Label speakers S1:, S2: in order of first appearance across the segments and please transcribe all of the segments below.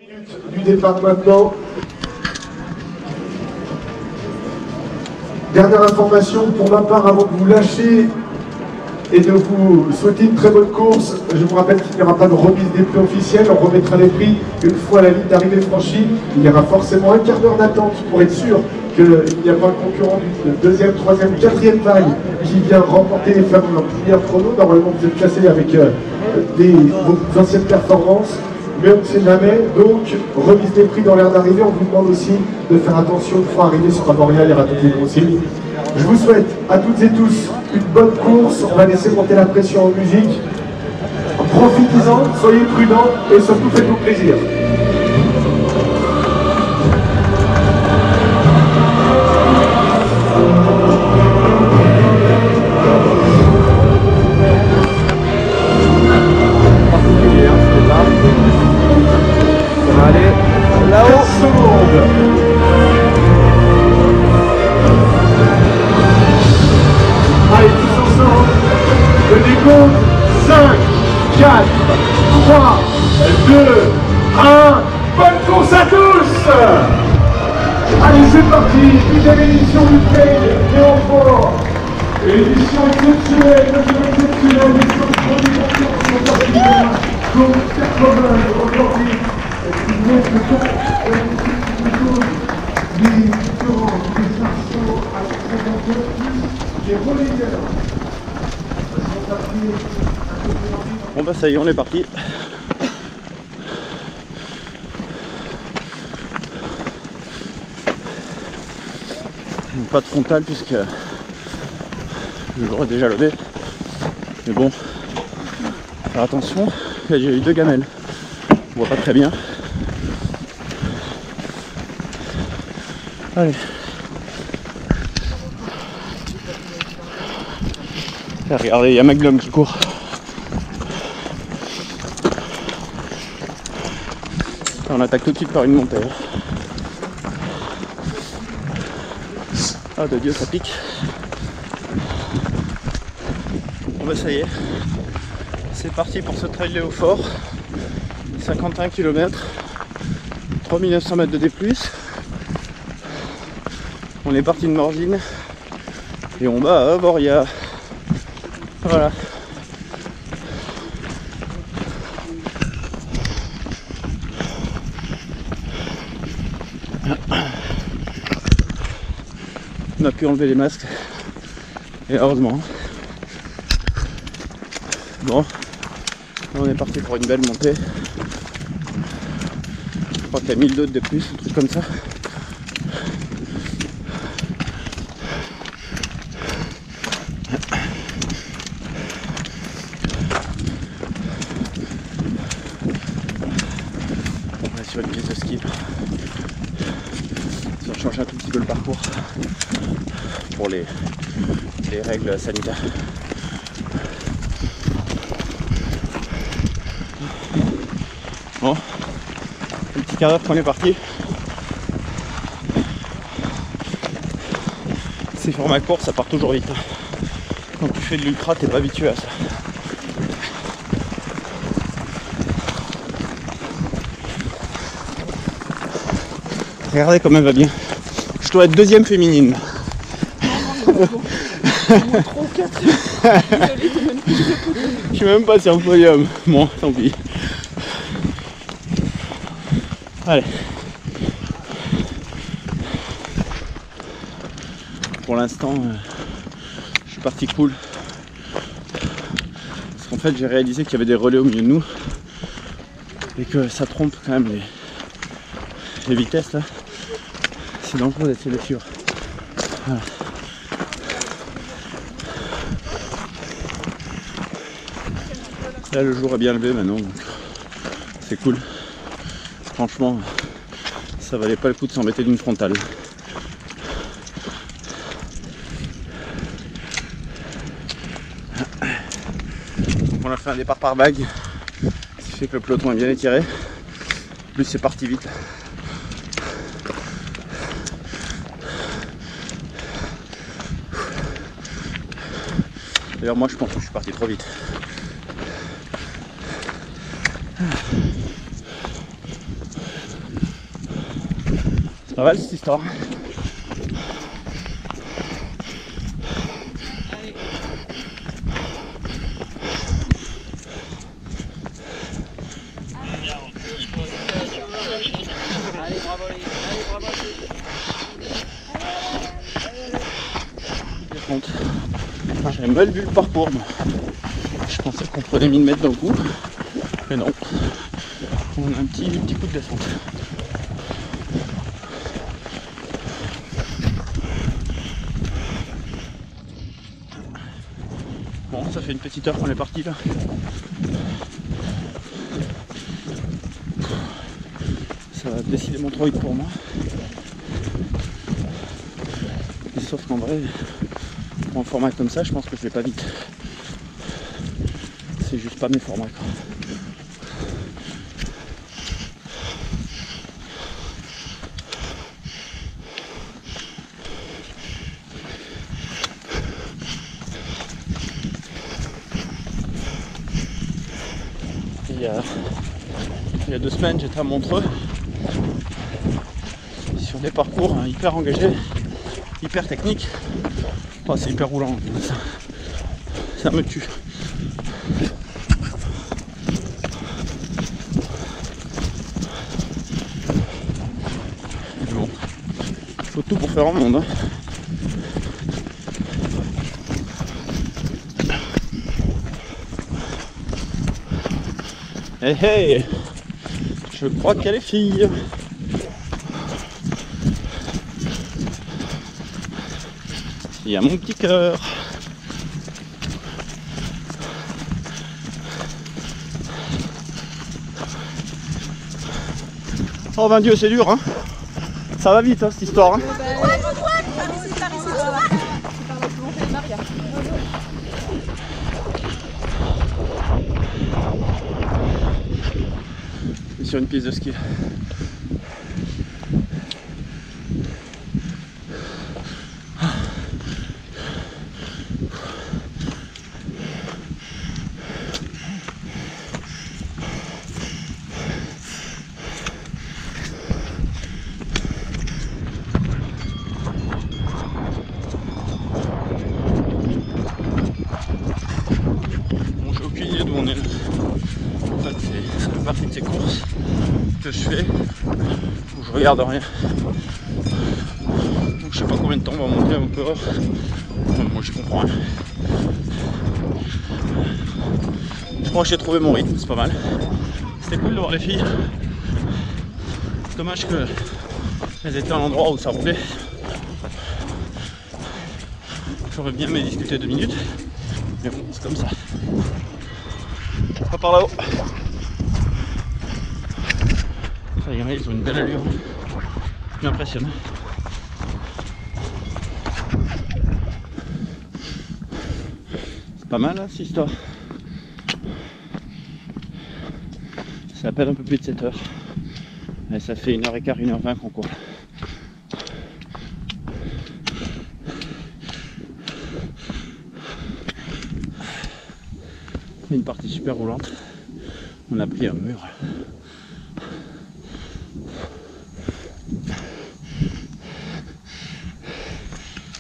S1: Du départ maintenant. Dernière information pour ma part avant de vous lâcher et de vous souhaiter une très bonne course. Je vous rappelle qu'il n'y aura pas de remise des prix officiels. On remettra les prix une fois la ligne d'arrivée franchie. Il y aura forcément un quart d'heure d'attente pour être sûr qu'il n'y a pas un concurrent d'une deuxième, troisième, quatrième vague qui vient remporter les femmes en meilleur chrono. Normalement vous êtes classé avec vos anciennes performances. Mais on ne sait jamais, donc remise des prix dans l'aire d'arrivée. On vous demande aussi de faire attention une fois arrivé sur Montréal et à toutes les consignes. Je vous souhaite à toutes et tous une bonne course. On va laisser monter la pression en musique. Profitez-en, soyez prudents et surtout faites-vous plaisir. Allez, tous ensemble, je décompte 5, 4, 3, 2, 1, bonne course à tous. Allez, c'est parti, deuxième édition du Trail des Hauts-Forts. Édition exceptionnelle, édition de produits sont partis comme 80 aujourd'hui. Qui montre le temps des différents, des arceaux à 82, des relayeurs.
S2: Bon bah ça y est, on est parti. Pas de frontal puisque je l'aurais déjà levé. Mais bon, faire attention, j'ai eu deux gamelles. On voit pas très bien. Allez. Et regardez, il y a Magnum qui court. On attaque tout de suite par une montée. Ah de Dieu, ça pique. Bon bah ça y est. C'est parti pour ce trail des Hauts-Forts. 51 km. 3900 mètres de D+. On est parti de Morgine. Et on va à Boria. Voilà. On a pu enlever les masques. Et heureusement. Bon. On est parti pour une belle montée. Je crois qu'il y a 1000 d'autres de plus, un truc comme ça. On est sur une piste de ski. Ça change un tout petit peu le parcours pour les règles sanitaires. Bon, un petit quart d'heure qu'on est parti. C'est format court, ça part toujours vite. Quand tu fais de l'ultra, t'es pas habitué à ça. Regardez comme elle va bien. Je dois être deuxième féminine. Je suis même pas sur le podium. Bon, tant pis. Allez. Pour l'instant, je suis parti cool. Parce qu'en fait, j'ai réalisé qu'il y avait des relais au milieu de nous. Et que ça trompe quand même les vitesses là. C'est dangereux d'essayer de les suivre. Voilà. Là, le jour est bien levé maintenant, donc c'est cool. Franchement, ça valait pas le coup de s'embêter d'une frontale. Donc on a fait un départ par vague, ce qui fait que le peloton est bien étiré. En plus, c'est parti vite. D'ailleurs, moi je pense que je suis parti trop vite. Ça va cette histoire? J'avais mal vu le parcours, moi. Je pensais qu'on prenait 1000 mètres d'un coup, mais non, on a un petit coup de descente. Bon, ça fait une petite heure qu'on est parti là. Ça va décidément trop vite pour moi. Et sauf qu'en vrai, pour un format comme ça, je pense que je vais pas vite. C'est juste pas mes formats quoi. Il y a 2 semaines, j'étais à Montreux sur des parcours hyper engagés, hyper techniques. Oh, c'est hyper roulant, ça me tue. Bon, faut tout pour faire un monde. Hein. Hey hey, je crois qu'il y a les filles. Il y a mon petit cœur. Oh ben Dieu, c'est dur hein. Ça va vite hein, cette histoire hein. Sur une piste de ski. Bon, j'ai aucune idée d'où on est là. En fait, ça fait partie de ces courses que je fais où je regarde rien. Donc je sais pas combien de temps on va monter encore. Moi je comprends rien. Je crois que j'ai trouvé mon rythme, c'est pas mal. C'était cool de voir les filles. Dommage qu'elles étaient à l'endroit où ça roulait. J'aurais bien aimé discuter 2 minutes. Mais bon, c'est comme ça. Pas par là-haut. Ça y est, ils ont une belle allure. Impressionnant. C'est pas mal hein, cette histoire. Ça appelle un peu plus de 7 heures. Et ça fait 1h15, 1h20 qu'on court. Une partie super roulante. On a pris un mur.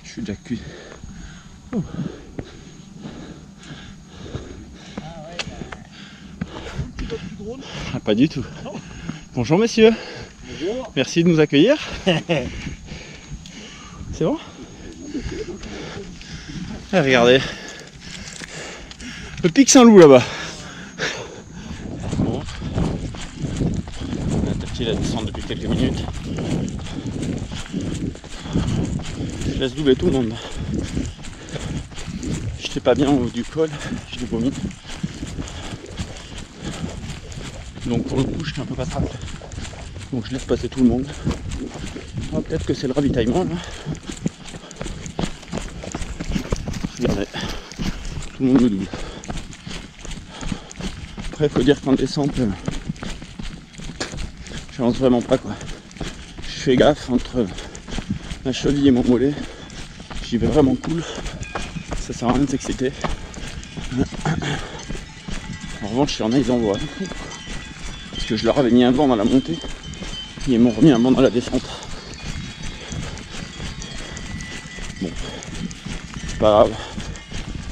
S2: Je suis déjà cuit. Oh. Ah, pas du tout. Bonjour messieurs. Bonjour. Merci de nous accueillir. C'est bon? Ah, regardez. Le pic Saint-Loup là-bas. Bon. On a attaqué la descente depuis quelques minutes. Je laisse doubler tout le monde. J'étais pas bien au haut du col, j'ai vomi. Donc pour le coup, j'étais un peu patraque. Donc je laisse passer tout le monde. Ah, peut-être que c'est le ravitaillement là. Regardez, tout le monde me double. Après, il faut dire qu'en descente, j'avance vraiment pas quoi. Je fais gaffe entre ma cheville et mon mollet. J'y vais vraiment cool. Ça sert à rien de s'exciter. En revanche, il y en a, ils envoient. Parce que je leur avais mis un vent dans la montée. Ils m'ont remis un vent dans la descente. Bon, c'est pas grave. De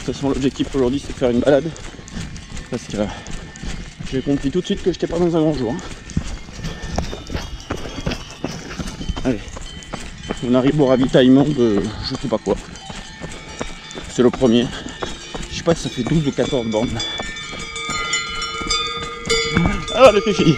S2: toute façon, l'objectif aujourd'hui, c'est de faire une balade. Parce que j'ai compris tout de suite que j'étais pas dans un grand jour. Hein. Allez, on arrive au ravitaillement de je sais pas quoi. C'est le premier. Je sais pas si ça fait 12 ou 14 bornes. Ah, les filles.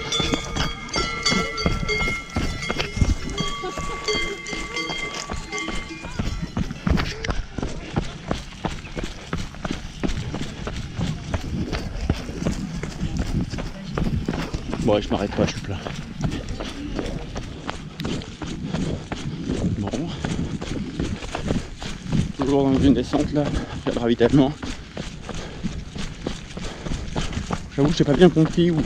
S2: Bon, ouais, je m'arrête pas, je suis plein. Bon. Toujours dans une descente là, il y a le ravitaillement. J'avoue que j'ai pas bien compris où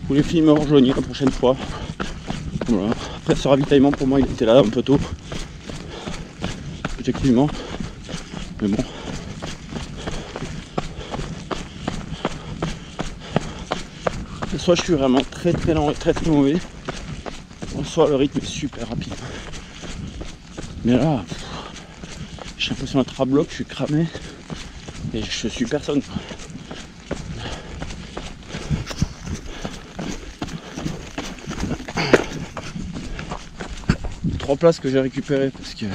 S2: les filles me rejoignent la prochaine fois. Voilà. Après ce ravitaillement pour moi il était là un peu tôt. Effectivement. Mais bon. Soit je suis vraiment très lent et très mauvais, soit le rythme est super rapide. Mais là, j'ai l'impression d'être à bloc, je suis cramé et je suis personne. 3 places que j'ai récupérées parce que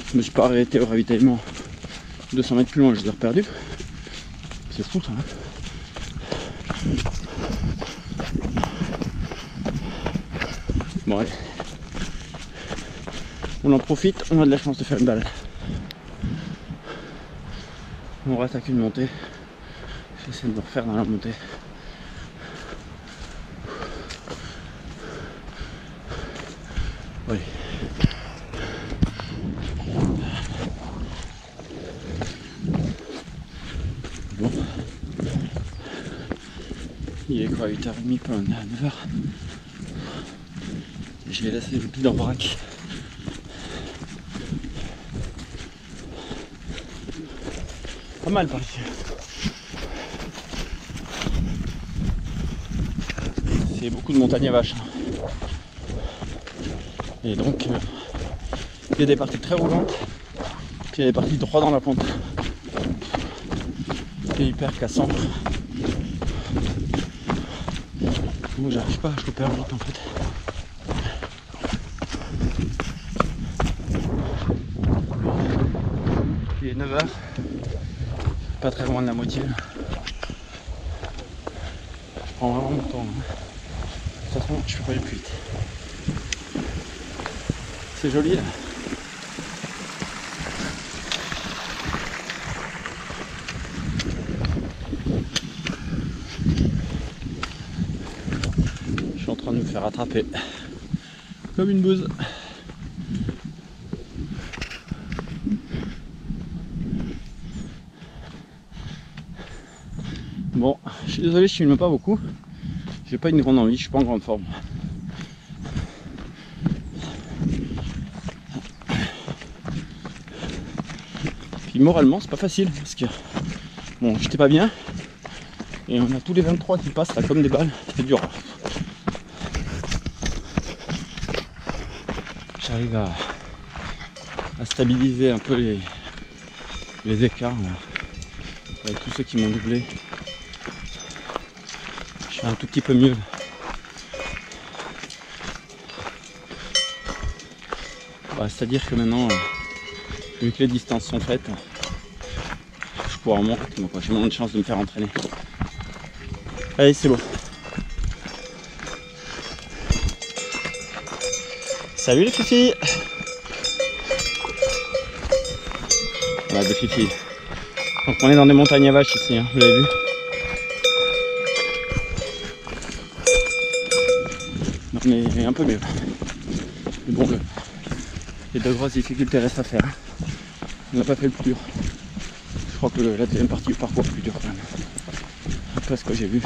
S2: je me suis pas arrêté au ravitaillement 200 mètres plus loin, je les ai reperdues. C'est fou ça. Hein. Bon allez, on en profite, on a de la chance de faire une balade. On rattaque une montée. J'essaie de me refaire dans la montée. Oui. Bon. Il est quoi, 8h30 pour 9h. J'ai laissé le pied en vrac. Pas mal par ici. C'est beaucoup de montagnes à vaches. Et donc, il y a des parties très roulantes, puis il y a des parties droit dans la pente. C'est hyper cassant. Moi j'arrive pas à choper un rythme en fait. Il est 9h, pas très loin de la moitié. Je prends vraiment mon temps. Hein. De toute façon, je peux pas aller plus vite. C'est joli là. Je suis en train de me faire attraper comme une bouse. Bon, je suis désolé, je filme pas beaucoup. J'ai pas une grande envie, je suis pas en grande forme. Puis moralement, c'est pas facile parce que bon, j'étais pas bien et on a tous les 23 qui passent là comme des balles. C'est dur. J'arrive à stabiliser un peu les écarts là, avec tous ceux qui m'ont doublé. Je suis un tout petit peu mieux. Bah, c'est-à-dire que maintenant, vu que les distances sont faites, je pourrais en mon rythme, quoi. J'ai moins de chance de me faire entraîner. Allez, c'est bon. Salut les filles. Voilà, des filles. Donc on est dans des montagnes à vaches ici, hein, vous l'avez vu. Non, mais un peu mieux. Mais bon, les 2 grosses difficultés restent à faire. On n'a pas fait le plus dur. Je crois que la deuxième partie du parcours est plus dur quand même. Après ce que j'ai vu.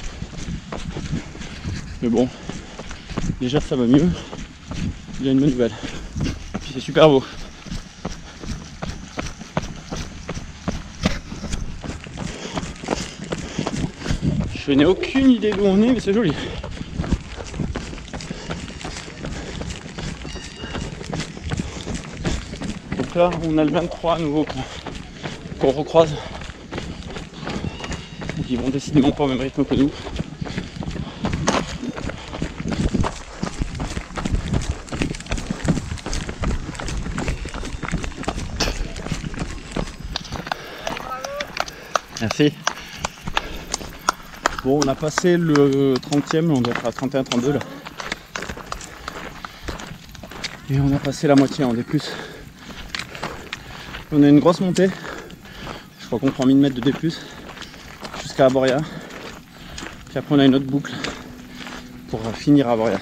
S2: Mais bon, déjà ça va mieux. Il y a une bonne nouvelle. Puis c'est super beau. Je n'ai aucune idée d'où on est, mais c'est joli. Donc Donc là, on a le 23 à nouveau qu'on recroise. Donc ils vont décidément pas au même rythme que nous. Merci. Bon, on a passé le 30e, on doit être à 31-32 là. Et on a passé la moitié en D+. On a une grosse montée. Je crois qu'on prend 1000 mètres de D+, jusqu'à Aboria. Puis après on a une autre boucle pour finir à Aboria.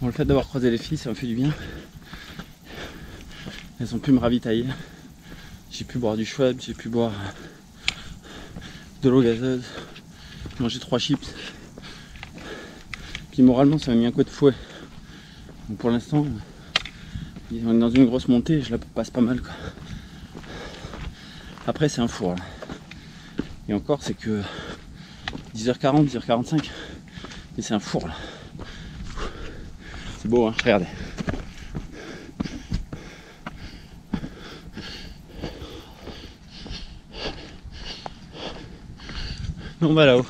S2: Bon, le fait d'avoir croisé les filles, ça me fait du bien. Elles ont pu me ravitailler. J'ai pu boire du Schweppes, j'ai pu boire de l'eau gazeuse, manger 3 chips. Puis moralement, ça m'a mis un coup de fouet. Donc pour l'instant, on est dans une grosse montée, je la passe pas mal, quoi. Après, c'est un four là. Et encore, c'est que 10h40, 10h45. Et c'est un four là. C'est beau, hein, regardez. On va là-haut.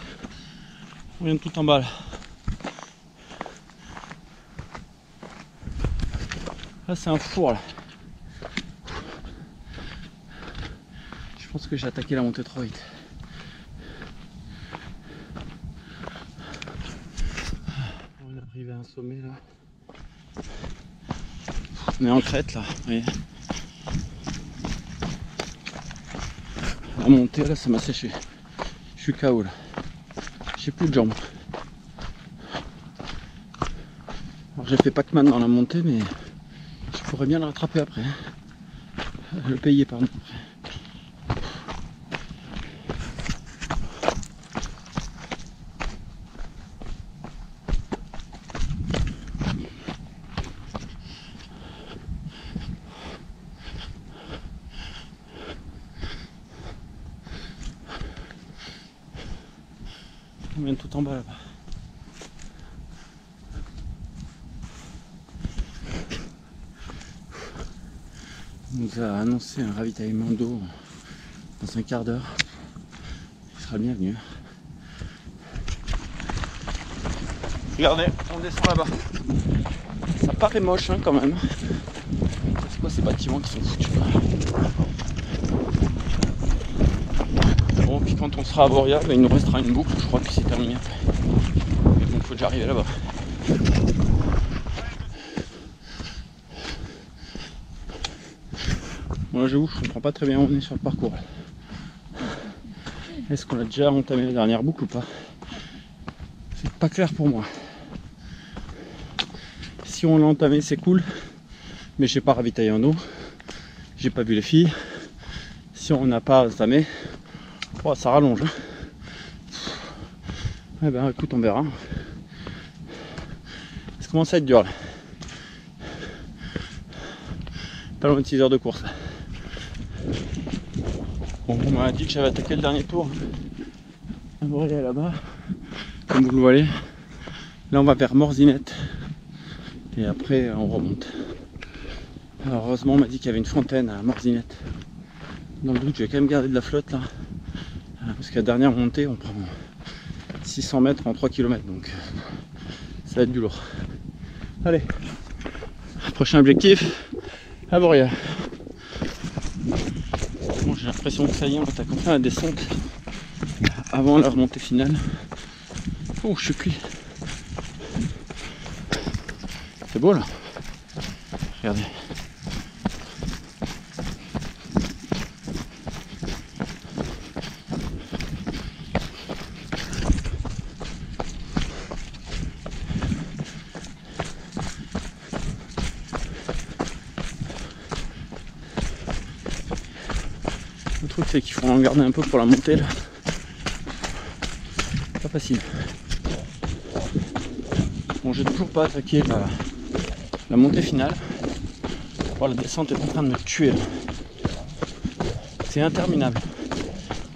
S2: On vient de tout en bas là. Là c'est un four là. Je pense que j'ai attaqué la montée trop vite. On est arrivé à un sommet là. On est en crête là, vous voyez. La montée là, ça m'a séché. Je suis KO là. J'ai plus de jambes. Alors j'ai fait Pac-Man dans la montée, mais je pourrais bien le rattraper après. Le payer pardon. On vient tout en bas là-bas. On nous a annoncé un ravitaillement d'eau dans un quart d'heure. Il sera bienvenu. Regardez, on descend là-bas. Ça paraît moche hein, quand même. C'est quoi ces bâtiments qui sont foutus là? Bon, puis quand on sera à Boria, il nous restera une boucle, je crois que c'est terminé après. Donc il faut déjà arriver là-bas. Moi j'avoue, je comprends pas très bien où on est sur le parcours. Est-ce qu'on a déjà entamé la dernière boucle ou pas? C'est pas clair pour moi. Si on l'a entamé, c'est cool, mais j'ai pas ravitaillé en eau, j'ai pas vu les filles. Si on n'a pas entamé, oh, ça rallonge. Eh ben écoute, on verra. Ça commence à être dur là. Pas loin de 6 heures de course. Bon, on m'a dit que j'avais attaqué le dernier tour. On va aller là-bas, comme vous le voyez. Là on va vers Morzinette. Et après on remonte. Alors, heureusement on m'a dit qu'il y avait une fontaine à Morzinette. Dans le doute, je vais quand même garder de la flotte là. Parce qu'à la dernière montée, on prend 600 mètres en 3 km. Donc ça va être du lourd. Allez, prochain objectif, à Boria. Bon, j'ai l'impression que ça y est, on attaque enfin la descente avant la remontée finale. Oh, je suis pris. C'est beau là. Regardez. Le truc c'est qu'il faut en garder un peu pour la montée là. Pas facile. Bon, j'ai toujours pas attaqué la montée finale. Oh, la descente est en train de me tuer là. C'est interminable.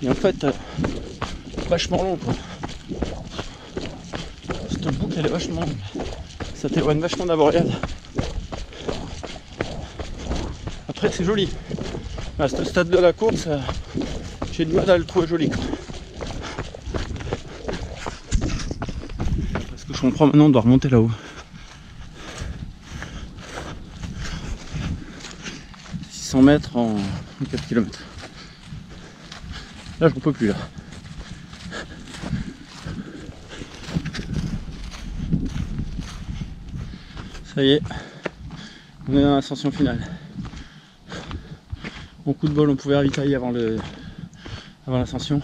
S2: Et en fait, vachement long quoi. elle est vachement... ça t'éloigne vachement d'Avoriaz. Après c'est joli. À ce stade de la course, j'ai du mal à le trouver joli, quoi. Parce que je comprends maintenant, on doit remonter là-haut. 600 mètres en 4 km. Là je ne peux plus là. Ça y est, on est dans l'ascension finale. Bon coup de bol, on pouvait ravitailler avant l'ascension.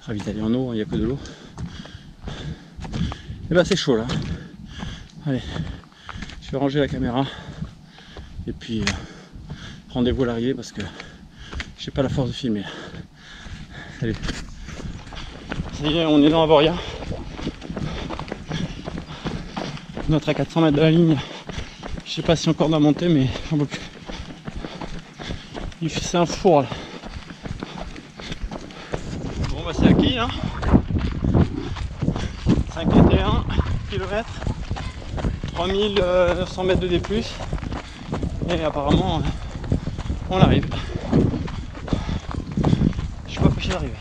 S2: Ravitailler en eau, il n'y a que de l'eau. Et bah c'est chaud là. Allez, je vais ranger la caméra. Et puis rendez-vous à l'arrivée parce que j'ai pas la force de filmer. Salut. Ça y est, on est dans Avoria. Notre à 400 mètres de la ligne. Je sais pas si encore doit monter, mais j'en peux plus. C'est un four là. Bon bah c'est acquis hein. 51 km, 3900 mètres de D+. Et apparemment on arrive. Je suis pas pressé d'arriver.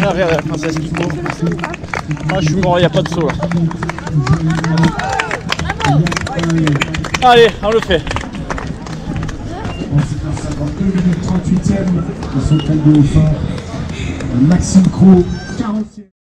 S2: Ah, regarde la princesse qui court. Ah, je suis mort, il n'y a pas de saut là. Allez, on le fait.
S1: C'est un 52 minutes 38e de son tour de fin. Maxime Cros, 40e.